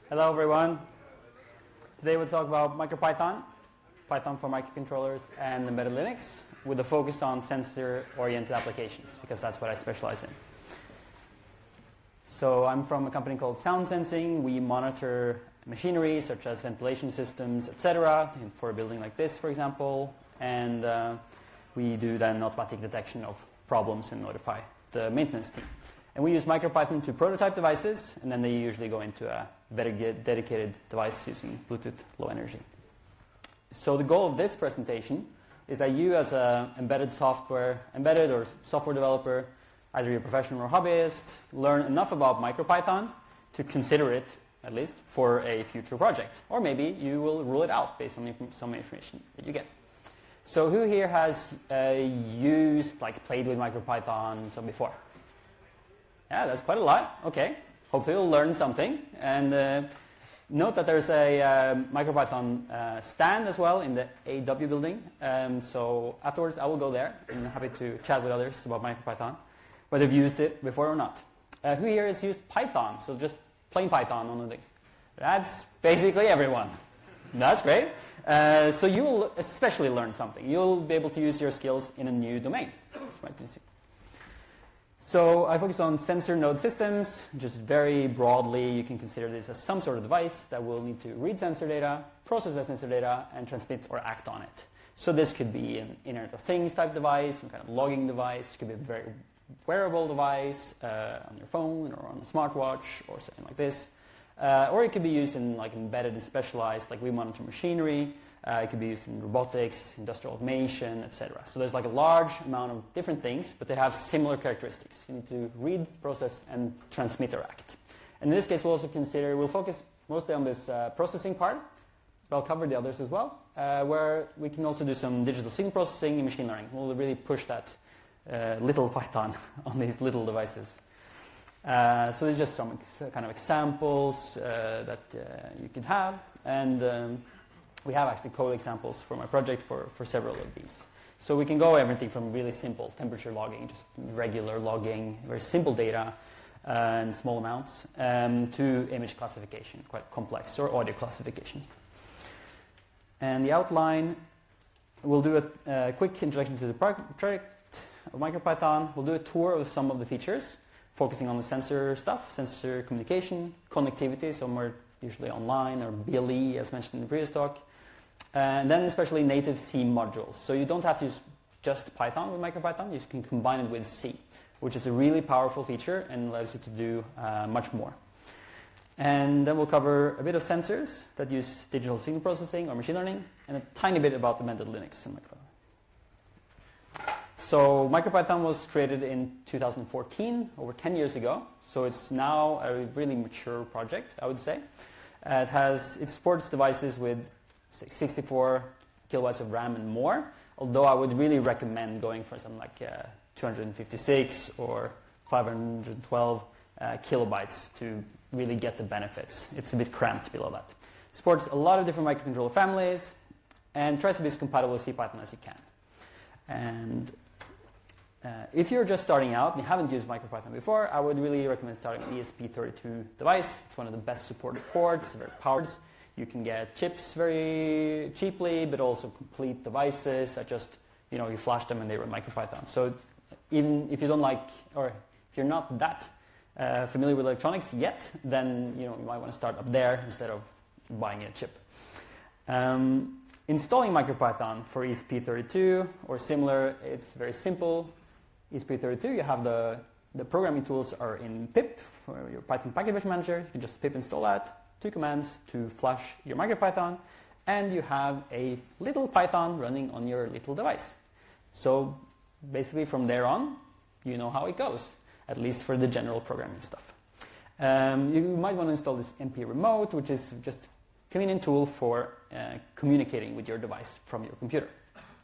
Hello everyone. Today we'll talk about MicroPython, Python for microcontrollers, and embedded Linux with a focus on sensor-oriented applications because that's what I specialize in. So I'm from a company called Sound Sensing. We monitor machinery such as ventilation systems, etc., for a building like this, for example, and we do then automatic detection of problems and notify the maintenance team. And we use MicroPython to prototype devices, and then they usually go into a very dedicated device using Bluetooth Low Energy. So the goal of this presentation is that you as an embedded or software developer, either you're a professional or hobbyist, learn enough about MicroPython to consider it, at least, for a future project. Or maybe you will rule it out based on some information that you get. So who here has played with MicroPython before? Yeah, that's quite a lot. Okay. Hopefully you'll learn something. And note that there's a MicroPython stand as well in the AW building. So afterwards I will go there and I'm happy to chat with others about MicroPython, whether you've used it before or not. Who here has used Python? So just plain Python on the things. That's basically everyone. That's great. So you will especially learn something. You'll be able to use your skills in a new domain. So I focus on sensor node systems. Just very broadly, you can consider this as some sort of device that will need to read sensor data, process that sensor data, and transmit or act on it. So this could be an Internet of Things type device, some kind of logging device. It could be a very wearable device on your phone or on a smartwatch or something like this. Or it could be used in embedded and specialized, like we monitor machinery. It could be used in robotics, industrial automation, etc. So there's a large amount of different things, but they have similar characteristics. You need to read, process, and transmit or act. And in this case, we'll focus mostly on this processing part, but I'll cover the others as well, where we can also do some digital signal processing and machine learning. We'll really push that little Python on these little devices. So there's just some kind of examples that you can have, and we have actually code examples for my project for several of these. So we can go everything from really simple temperature logging, just regular logging, very simple data in small amounts, to image classification, quite complex, or audio classification. And the outline, we'll do a quick introduction to the project of MicroPython. We'll do a tour of some of the features, focusing on the sensor stuff, sensor communication, connectivity, so more usually online, or BLE, as mentioned in the previous talk. And then especially native C modules. So you don't have to use just Python with MicroPython. You can combine it with C, which is a really powerful feature and allows you to do much more. And then we'll cover a bit of sensors that use digital signal processing or machine learning, and a tiny bit about embedded Linux and MicroPython. So MicroPython was created in 2014, over 10 years ago. So it's now a really mature project, I would say. It supports devices with 64 kilobytes of RAM and more, although I would really recommend going for something like 256 or 512 kilobytes to really get the benefits. It's a bit cramped below that. Supports a lot of different microcontroller families and tries to be as compatible with CPython as you can. And if you're just starting out and you haven't used MicroPython before, I would really recommend starting an ESP32 device. It's one of the best supported ports, very powered. You can get chips very cheaply, but also complete devices that just, you flash them and they run MicroPython. So even if you don't like, or if you're not that familiar with electronics yet, then you might want to start up there instead of buying a chip. Installing MicroPython for ESP32 or similar, it's very simple. ESP32, you have the programming tools are in pip for your Python package manager. You can just pip install that, 2 commands to flash your MicroPython, and you have a little Python running on your little device. So basically from there on, you know how it goes, at least for the general programming stuff. You might want to install this MP remote, which is just a convenient tool for communicating with your device from your computer.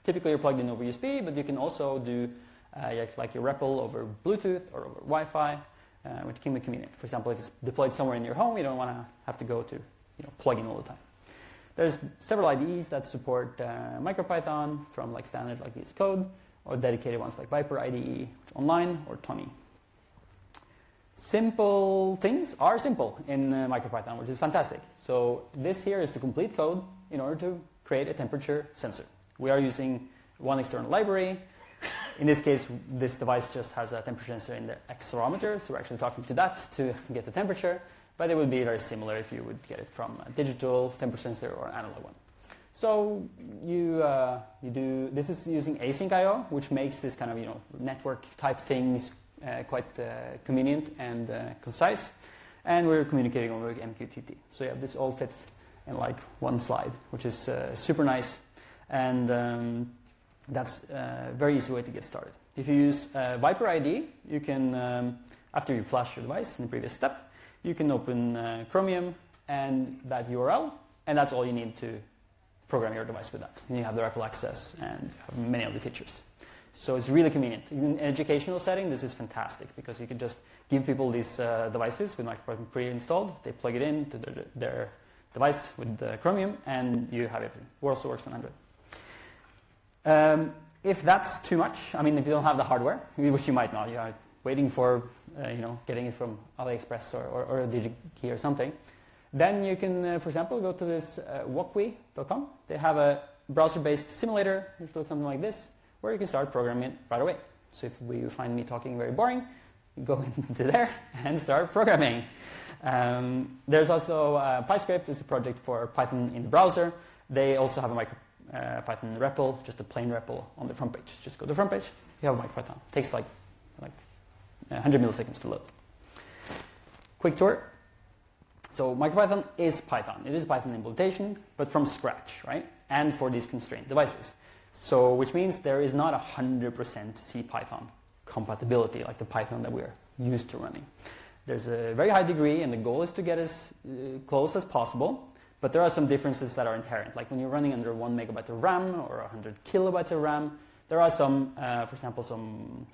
Typically you're plugged in over USB, but you can also do like your REPL over Bluetooth or over Wi-Fi, which can be convenient. For example, if it's deployed somewhere in your home, you don't want to have to go to plug in all the time. There's several IDEs that support MicroPython, from standard like VS Code, or dedicated ones like Viper IDE, which online, or Tony. Simple things are simple in MicroPython, which is fantastic. So this here is the complete code in order to create a temperature sensor. We are using one external library. In this case, this device just has a temperature sensor in the accelerometer, so we're actually talking to that to get the temperature, but it would be very similar if you would get it from a digital temperature sensor or an analog one. So you do, this is using async I/O, which makes this kind of network type things quite convenient and concise, and we're communicating over MQTT. So yeah, this all fits in like one slide, which is super nice, and that's a very easy way to get started. If you use Viper ID, you can, after you flash your device in the previous step, you can open Chromium and that URL, and that's all you need to program your device with that. And you have the REPL access and have many other features. So it's really convenient. In an educational setting, this is fantastic because you can just give people these devices with MicroPython pre-installed. They plug it into their device with the Chromium, and you have everything. It also works on Android. If that's too much, I mean, if you don't have the hardware, which you might not, you are waiting for getting it from AliExpress or DigiKey or something, then you can, for example, go to this Wokwi.com. They have a browser-based simulator, which looks something like this, where you can start programming it right away. So if you find me talking very boring, you go into there and start programming. There's also PyScript. It's a project for Python in the browser. They also have a MicroPython REPL, just a plain REPL on the front page. Just go to the front page, you have MicroPython. It takes like 100 milliseconds to load. Quick tour. So MicroPython is Python. It is Python implementation, but from scratch, right? And for these constrained devices. So, which means there is not 100% CPython compatibility like the Python that we're used to running. There's a very high degree, and the goal is to get as close as possible, but there are some differences that are inherent. Like when you're running under 1 megabyte of RAM or 100 kilobytes of RAM, there are some, for example, some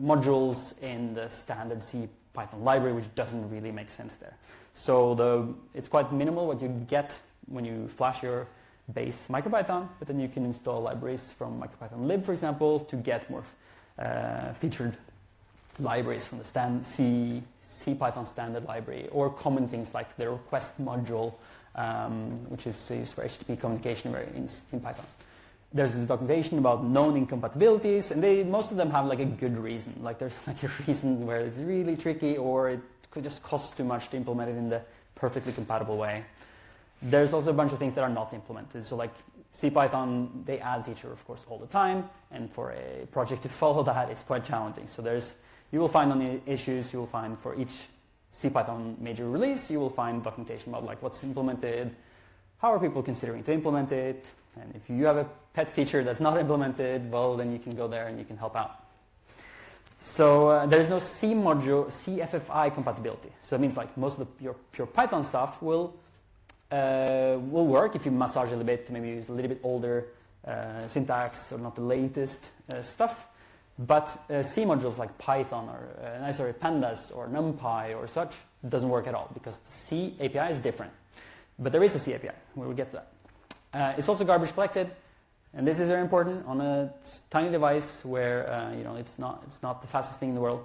modules in the standard CPython library which doesn't really make sense there. So it's quite minimal what you get when you flash your base MicroPython, but then you can install libraries from MicroPython lib, for example, to get more featured libraries from the CPython standard library, or common things like the request module, which is used for HTTP communication in Python. There's this documentation about known incompatibilities, and most of them have like a good reason. Like there's like a reason where it's really tricky, or it could just cost too much to implement it in the perfectly compatible way. There's also a bunch of things that are not implemented. So like CPython, they add feature, of course, all the time. And for a project to follow that, it's quite challenging. So you will find on the issues, you will find for each CPython major release, you will find documentation about like what's implemented, how are people considering to implement it. And if you have a pet feature that's not implemented, well, then you can go there and you can help out. So there's no C module, CFFI compatibility. So that means like most of your pure Python stuff will work if you massage a little bit, maybe use a little bit older syntax or not the latest stuff. But C modules like Python or Pandas or NumPy or such doesn't work at all because the C API is different. But there is a C API. We will get to that. It's also garbage collected, and this is very important on a tiny device where it's not the fastest thing in the world.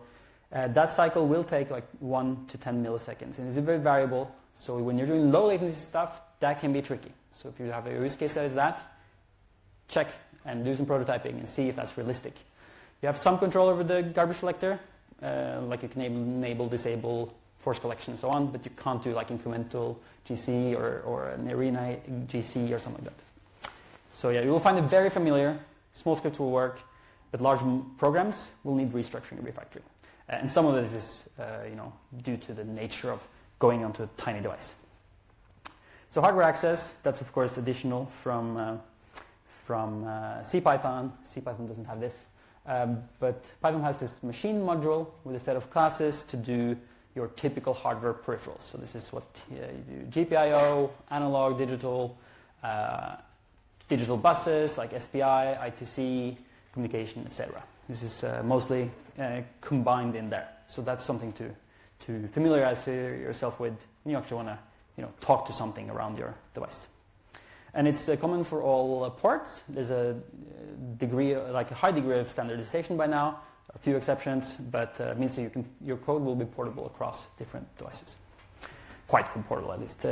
That cycle will take like 1 to 10 milliseconds, and it's very variable. So when you're doing low latency stuff, that can be tricky. So if you have a use case that is that, check and do some prototyping and see if that's realistic. You have some control over the garbage collector, like you can enable, disable, force collection and so on, but you can't do like incremental GC or an arena GC or something like that. So yeah, you will find it very familiar. Small scripts will work, but large programs will need restructuring and refactoring. And some of this is due to the nature of going onto a tiny device. So hardware access, that's of course additional from CPython. CPython doesn't have this. But Python has this machine module with a set of classes to do your typical hardware peripherals. So this is what you do: GPIO, analog, digital buses like SPI, I2C, communication, etc. This is mostly combined in there. So that's something to familiarize yourself with when you actually want to talk to something around your device. And it's common for all ports. There's a high degree of standardization by now. A few exceptions, but it means that your code will be portable across different devices. Quite portable, at least.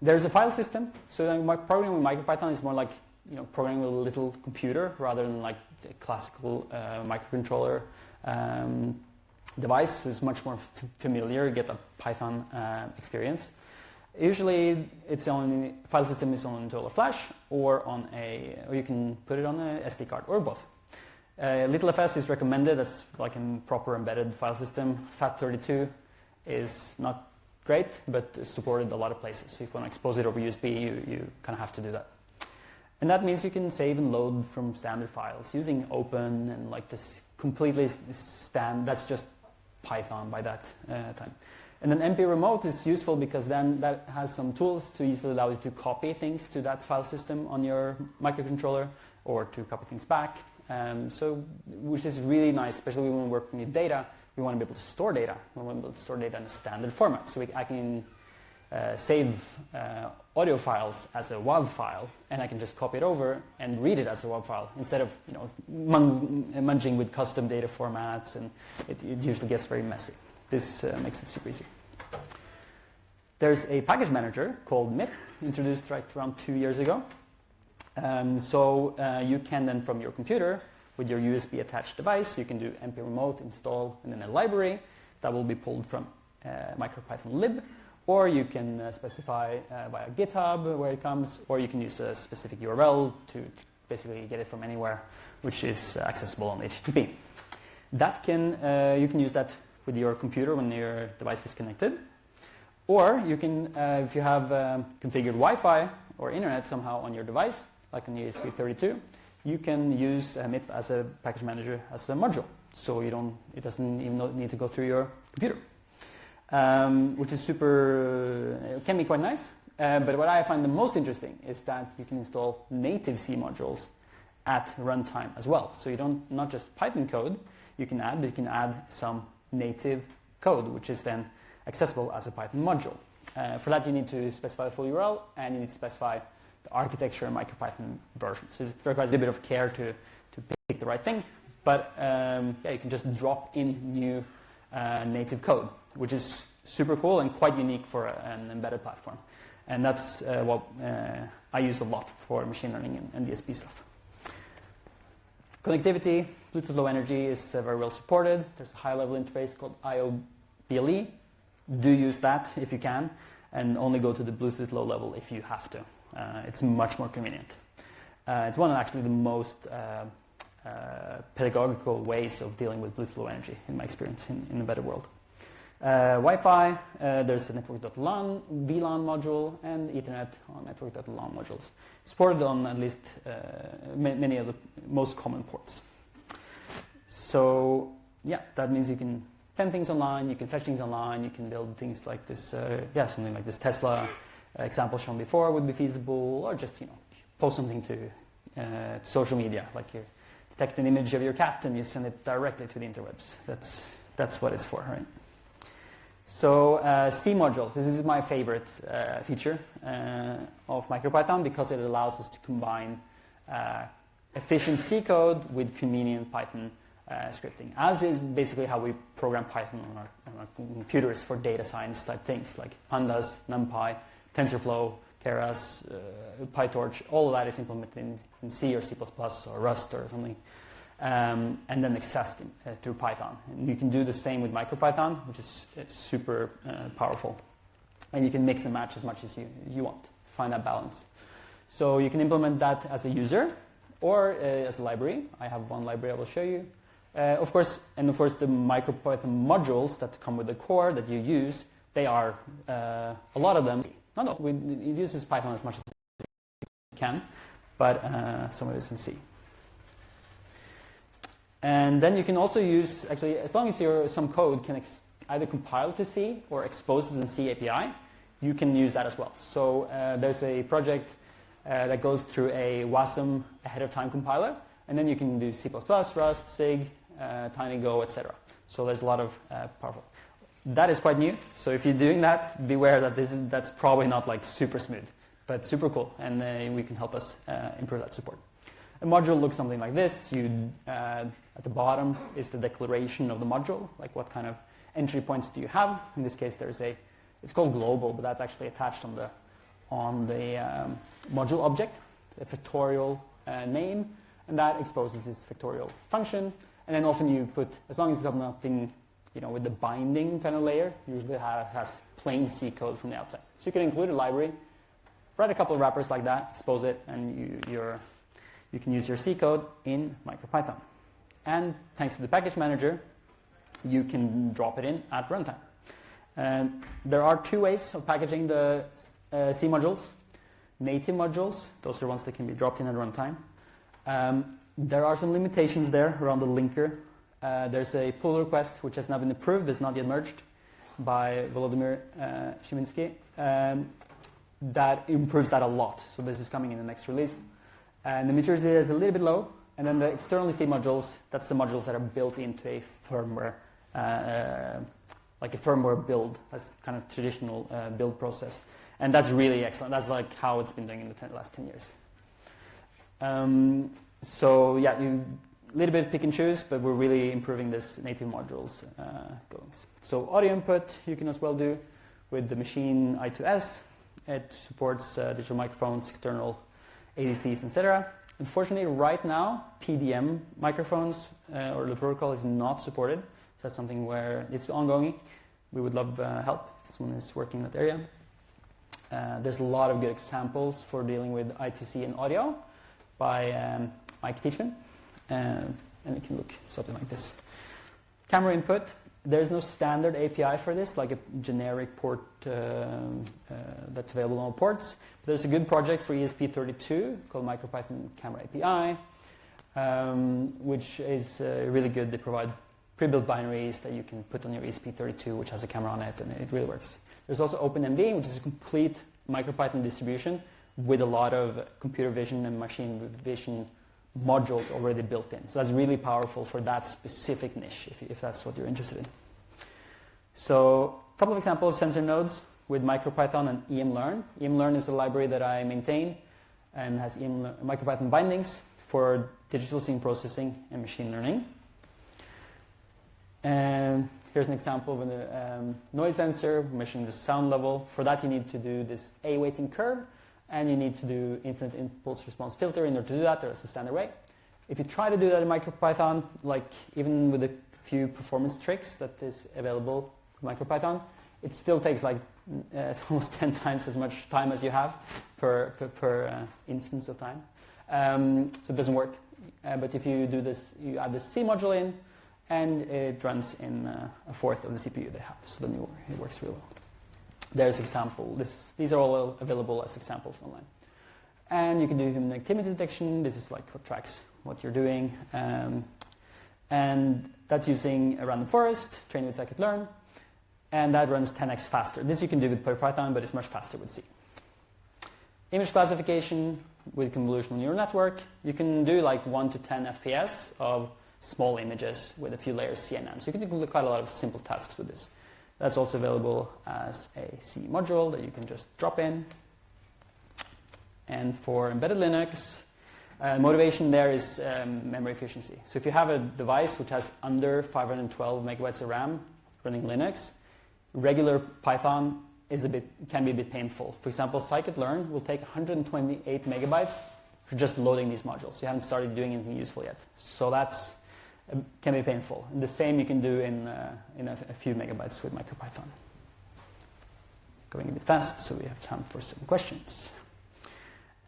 There's a file system. So programming with MicroPython is more like programming with a little computer rather than like the classical microcontroller device. It's much more familiar. You get a Python experience. Usually, file system is on a flash or you can put it on a SD card or both. LittleFS is recommended. That's like a proper embedded file system. FAT32 is not great, but it's supported a lot of places. So if you want to expose it over USB, you kind of have to do that. And that means you can save and load from standard files using Open and like this completely that's just Python by that time. And then MP Remote is useful because then that has some tools to easily allow you to copy things to that file system on your microcontroller or to copy things back. Which is really nice, especially when we're working with data. We want to be able to store data. We want to be able to store data in a standard format. So I can save audio files as a WAV file, and I can just copy it over and read it as a WAV file instead of munging with custom data formats, and it usually gets very messy. This makes it super easy. There's a package manager called MIP, introduced right around 2 years ago. You can then from your computer with your USB attached device, you can do MP Remote install and then a library that will be pulled from MicroPython lib, or you can specify via GitHub where it comes, or you can use a specific URL to basically get it from anywhere, which is accessible on HTTP. You can use that with your computer when your device is connected, or you can, if you have configured Wi-Fi or internet somehow on your device, like on the ESP32, you can use MIP as a package manager as a module. So it doesn't even need to go through your computer, which is it can be quite nice. But what I find the most interesting is that you can install native C modules at runtime as well. So not just Python code you can add some native code, which is then accessible as a Python module. For that, you need to specify the full URL, and you need to specify the architecture and MicroPython version. So it requires a bit of care to pick the right thing. But you can just drop in new native code, which is super cool and quite unique for an embedded platform. And that's what I use a lot for machine learning and DSP stuff. Connectivity, Bluetooth Low Energy is very well supported. There's a high-level interface called IO-BLE. Do use that if you can, and only go to the Bluetooth low level if you have to. It's much more convenient. It's one of actually the most pedagogical ways of dealing with Bluetooth Low Energy, in my experience, in a better world. Wi-Fi, there's the network.LAN, VLAN module, and Ethernet on network.LAN modules. Supported on at least many of the most common ports. So, that means you can send things online, you can fetch things online, you can build things like this, something like this Tesla example shown before would be feasible, or just, post something to social media, like you detect an image of your cat and you send it directly to the interwebs. That's what it's for, right? So C modules, this is my favorite feature of MicroPython because it allows us to combine efficient C code with convenient Python scripting, as is basically how we program Python on our computers for data science type things like Pandas, NumPy, TensorFlow, Keras, PyTorch. All of that is implemented in C or C++ or Rust or something, and then accessed through Python. And you can do the same with MicroPython, which is super powerful. And you can mix and match as much as you want. Find that balance. So you can implement that as a user or as a library. I have one library I will show you. Of course, the MicroPython modules that come with the core that you use, they are, a lot of them, it uses Python as much as it can, but some of it is in C. And then you can also use, actually, as long as some code can either compile to C or exposes in C API, you can use that as well. So there's a project that goes through a WASM ahead of time compiler, and then you can do C++, Rust, SIG, TinyGo, etc. So there's a lot of powerful. That is quite new. So if you're doing that, beware that that's probably not like super smooth, but super cool, and we can help us improve that support. A module looks something like this. At the bottom is the declaration of the module, like what kind of entry points do you have. In this case, it's called global, but that's actually attached on the module object, a factorial name, and that exposes its factorial function. And then often you put, as long as it's nothing, with the binding kind of layer, usually has plain C code from the outside. So you can include a library, write a couple of wrappers like that, expose it, and you can use your C code in MicroPython. And thanks to the package manager, you can drop it in at runtime. And there are two ways of packaging the C modules. Native modules, those are ones that can be dropped in at runtime. There are some limitations there around the linker. There's a pull request which has now been approved, but is not yet merged, by Volodymyr Shiminsky. That improves that a lot. So this is coming in the next release. And the maturity is a little bit low. And then the external C modules, that's the modules that are built into a firmware, like a firmware build. That's kind of traditional build process. And that's really excellent. That's like how it's been doing in the last 10 years. So yeah, you a little bit pick and choose, but we're really improving this native modules goings. So audio input you can as well do with the machine I2S. It supports digital microphones, external ADCs, etc. Unfortunately, right now, PDM microphones or the protocol is not supported. So that's something where it's ongoing. We would love help if someone is working in that area. There's a lot of good examples for dealing with I2C and audio by Mike Teachman. And it can look something like this. Camera input. There's no standard API for this, like a generic port that's available on all ports. But there's a good project for ESP32 called MicroPython Camera API, which is really good. They provide pre-built binaries that you can put on your ESP32, which has a camera on it, and it really works. There's also OpenMV, which is a complete MicroPython distribution with a lot of computer vision and machine vision modules already built in. So that's really powerful for that specific niche, if that's what you're interested in. So a couple of examples, sensor nodes with MicroPython and emlearn. Emlearn is a library that I maintain and has MicroPython bindings for digital scene processing and machine learning. And here's an example of a noise sensor measuring the sound level. For that, you need to do this A-weighting curve, and you need to do infinite impulse response filter in order to do that. There's a standard way. If you try to do that in MicroPython, like even with a few performance tricks that is available in MicroPython, it still takes like almost 10 times as much time as you have per instance of time. So it doesn't work. But if you do this, you add the C module in, and it runs in a fourth of the CPU they have. So then it works really well. There's example. These are all available as examples online. And you can do human activity detection. This is like what tracks what you're doing. And that's using a random forest, trained with scikit-learn. And that runs 10x faster. This you can do with Python, but it's much faster with C. Image classification with convolutional neural network. You can do like 1 to 10 FPS of small images with a few layers CNN. So you can do quite a lot of simple tasks with this. That's also available as a C module that you can just drop in. And for embedded Linux, motivation there is memory efficiency. So if you have a device which has under 512 megabytes of RAM running Linux, regular Python can be a bit painful. For example, scikit-learn will take 128 megabytes for just loading these modules. You haven't started doing anything useful yet. So that's can be painful. And the same you can do in a few megabytes with MicroPython. Going a bit fast, so we have time for some questions.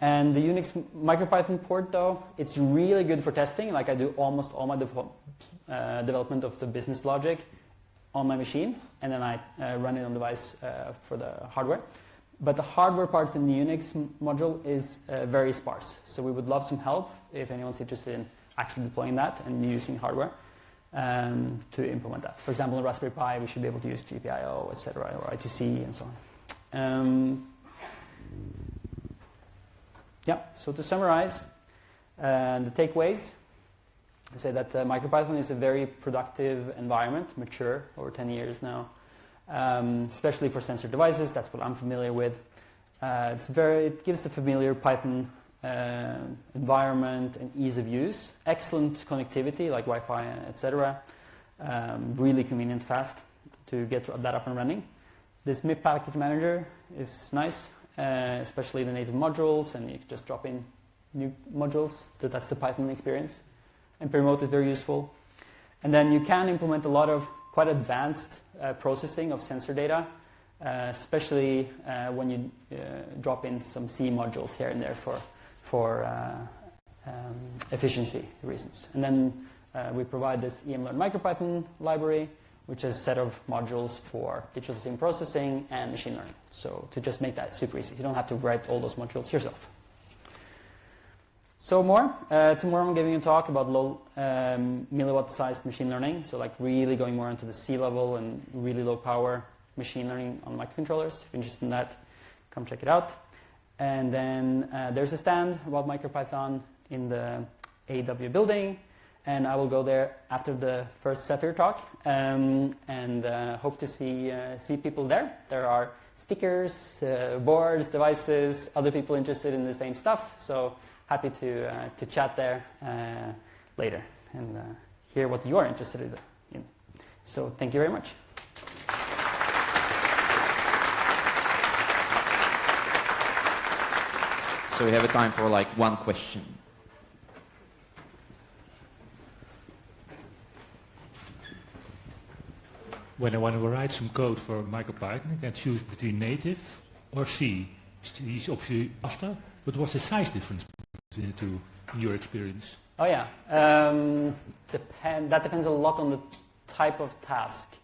And the Unix MicroPython port, though, it's really good for testing. Like I do almost all my development of the business logic on my machine, and then I run it on device for the hardware. But the hardware parts in the Unix module is very sparse. So we would love some help if anyone's interested in actually deploying that and using hardware to implement that. For example, on Raspberry Pi, we should be able to use GPIO, etc., or I2C, and so on. Yeah, so to summarize, the takeaways, I say that MicroPython is a very productive environment, mature over 10 years now, especially for sensor devices. That's what I'm familiar with. It gives the familiar Python environment and ease of use. Excellent connectivity like Wi-Fi, etc. Really convenient, fast to get that up and running. This MIP package manager is nice, especially the native modules, and you can just drop in new modules. So that's the Python experience. And Remote is very useful. And then you can implement a lot of quite advanced processing of sensor data, especially when you drop in some C modules here and there for efficiency reasons. And then we provide this EMLearn MicroPython library, which is a set of modules for digital signal processing and machine learning. So to just make that super easy, you don't have to write all those modules yourself. So more, tomorrow I'm giving a talk about low milliwatt-sized machine learning, so like really going more into the C level and really low power machine learning on microcontrollers. If you're interested in that, come check it out. And then there's a stand about MicroPython in the AW building, and I will go there after the first Zephyr talk, and hope to see people there. There are stickers, boards, devices, other people interested in the same stuff, so happy to chat there later and hear what you are interested in. So thank you very much. So we have a time for like one question. When I want to write some code for MicroPython, I can choose between native or C. C is obviously faster, but what's the size difference between the two in your experience? Oh yeah, that depends a lot on the type of task.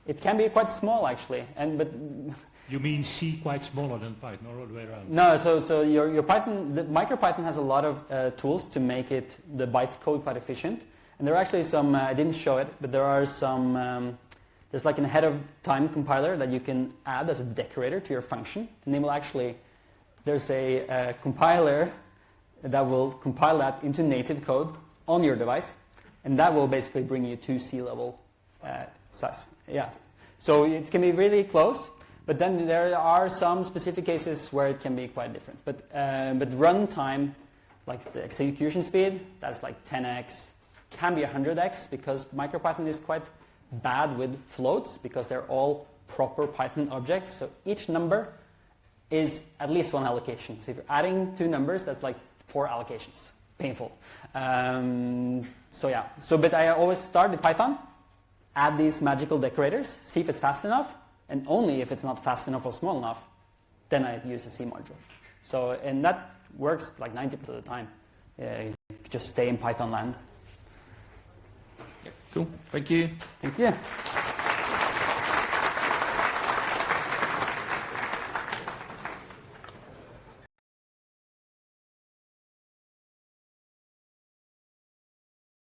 It can be quite small actually, but you mean C quite smaller than Python, or all the way around? No, so your Python, the MicroPython has a lot of tools to make it the bytecode quite efficient. And there are actually some, I didn't show it, but there are some, there's like an ahead of time compiler that you can add as a decorator to your function. And they will actually, there's a compiler that will compile that into native code on your device. And that will basically bring you to C level size. Yeah. So it can be really close. But then there are some specific cases where it can be quite different. But runtime, like the execution speed, that's like 10x. Can be 100x because MicroPython is quite bad with floats because they're all proper Python objects. So each number is at least one allocation. So if you're adding two numbers, that's like 4 allocations. Painful. So yeah. But I always start with Python, add these magical decorators, see if it's fast enough, and only if it's not fast enough or small enough, then I use a C module. So and that works like 90% of the time. You just stay in Python land. Cool. Thank you. Thank you.